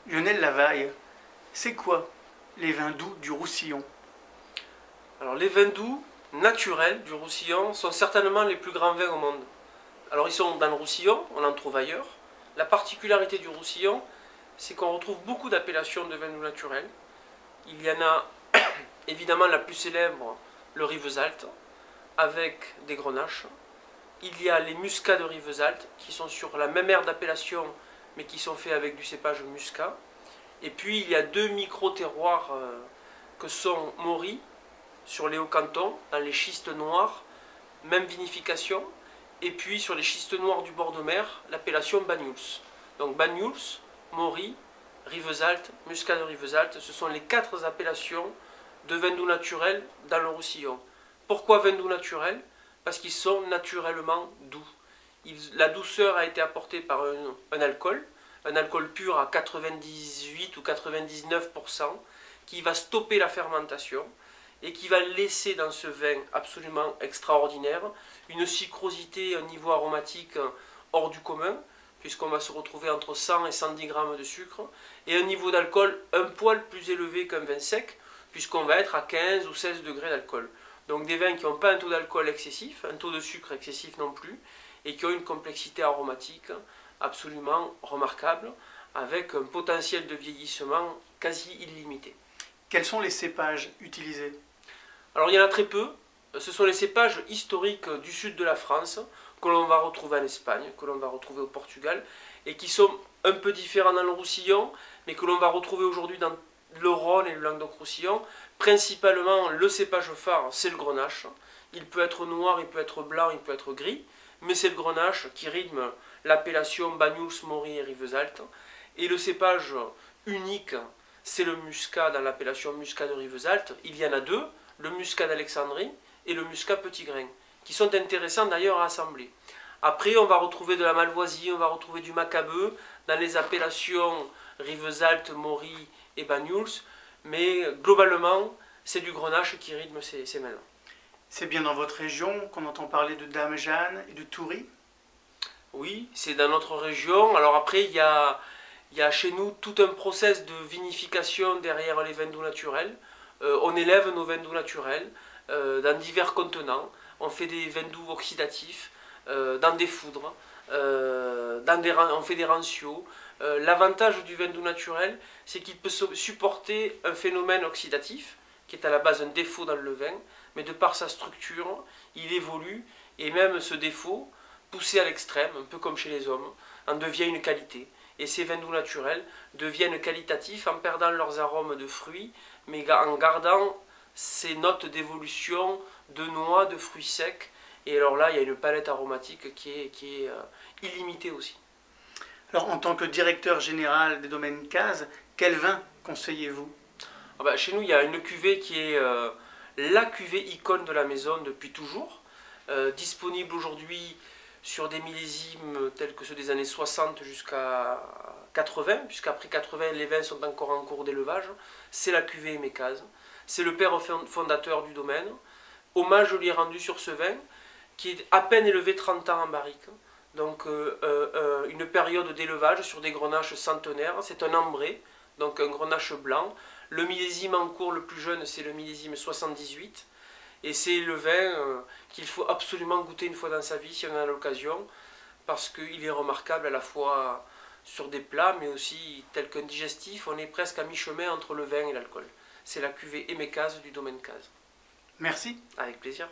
Lionel Lavaille, c'est quoi les vins doux du Roussillon? Alors les vins doux naturels du Roussillon sont certainement les plus grands vins au monde. Alors ils sont dans le Roussillon, on en trouve ailleurs. La particularité du Roussillon, c'est qu'on retrouve beaucoup d'appellations de vins doux naturels. Il y en a évidemment la plus célèbre, le Rivesaltes, avec des grenaches. Il y a les muscats de Rivesaltes, qui sont sur la même aire d'appellation, mais qui sont faits avec du cépage muscat. Et puis il y a deux micro-terroirs que sont Maury, sur les Hauts-Cantons, dans les schistes noirs, même vinification. Et puis sur les schistes noirs du bord de mer, l'appellation Banyuls. Donc Banyuls, Maury, Rivesaltes, Muscat de Rivesaltes, ce sont les quatre appellations de vins doux naturels dans le Roussillon. Pourquoi vins doux naturels? Parce qu'ils sont naturellement doux. La douceur a été apportée par un alcool pur à 98 ou 99%, qui va stopper la fermentation et qui va laisser dans ce vin absolument extraordinaire une sucrosité, un niveau aromatique hors du commun, puisqu'on va se retrouver entre 100 et 110 grammes de sucre, et un niveau d'alcool un poil plus élevé qu'un vin sec, puisqu'on va être à 15 ou 16 degrés d'alcool. Donc des vins qui n'ont pas un taux d'alcool excessif, un taux de sucre excessif non plus, et qui ont une complexité aromatique absolument remarquable, avec un potentiel de vieillissement quasi illimité. Quels sont les cépages utilisés? Alors il y en a très peu. Ce sont les cépages historiques du sud de la France que l'on va retrouver en Espagne, que l'on va retrouver au Portugal, et qui sont un peu différents dans le Roussillon, mais que l'on va retrouver aujourd'hui dans le Rhône et le Languedoc-Roussillon. Principalement, le cépage phare, c'est le grenache. Il peut être noir, il peut être blanc, il peut être gris, mais c'est le grenache qui rythme l'appellation Banyuls, Maury et Rivesaltes. Et le cépage unique, c'est le muscat dans l'appellation Muscat de Rivesaltes. Il y en a deux, le muscat d'Alexandrie et le muscat petit grain, qui sont intéressants d'ailleurs à assembler. Après, on va retrouver de la malvoisie, on va retrouver du macabeu dans les appellations Rivesaltes, Maury et Banyuls, mais globalement, c'est du grenache qui rythme ces mêmes. C'est bien dans votre région qu'on entend parler de Dame Jeanne et de Toury? Oui, c'est dans notre région. Alors après, il y a chez nous tout un process de vinification derrière les vins doux naturels. On élève nos vins doux naturels dans divers contenants. On fait des vins doux oxydatifs dans des foudres, on fait des rancios. L'avantage du vin doux naturel, c'est qu'il peut supporter un phénomène oxydatif, qui est à la base un défaut dans le vin, mais de par sa structure, il évolue, et même ce défaut, poussé à l'extrême, un peu comme chez les hommes, en devient une qualité. Et ces vins doux naturels deviennent qualitatifs en perdant leurs arômes de fruits, mais en gardant ces notes d'évolution de noix, de fruits secs. Et alors là, il y a une palette aromatique qui est illimitée aussi. Alors, en tant que directeur général des domaines Cazes, quel vin conseillez-vous? Ah bah, chez nous, il y a une cuvée qui est la cuvée icône de la maison depuis toujours, disponible aujourd'hui sur des millésimes tels que ceux des années 60 jusqu'à 80, puisqu'après 80, les vins sont encore en cours d'élevage. C'est la cuvée Mécase. C'est le père fondateur du domaine. Hommage lui est rendu sur ce vin, qui est à peine élevé 30 ans en barrique. Donc une période d'élevage sur des grenaches centenaires. C'est un ambré, donc un grenache blanc. Le millésime en cours le plus jeune, c'est le millésime 78. Et c'est le vin qu'il faut absolument goûter une fois dans sa vie si on en a l'occasion, parce qu'il est remarquable à la fois sur des plats, mais aussi tel qu'un digestif. On est presque à mi-chemin entre le vin et l'alcool. C'est la cuvée Émécase du domaine Case. Merci. Avec plaisir.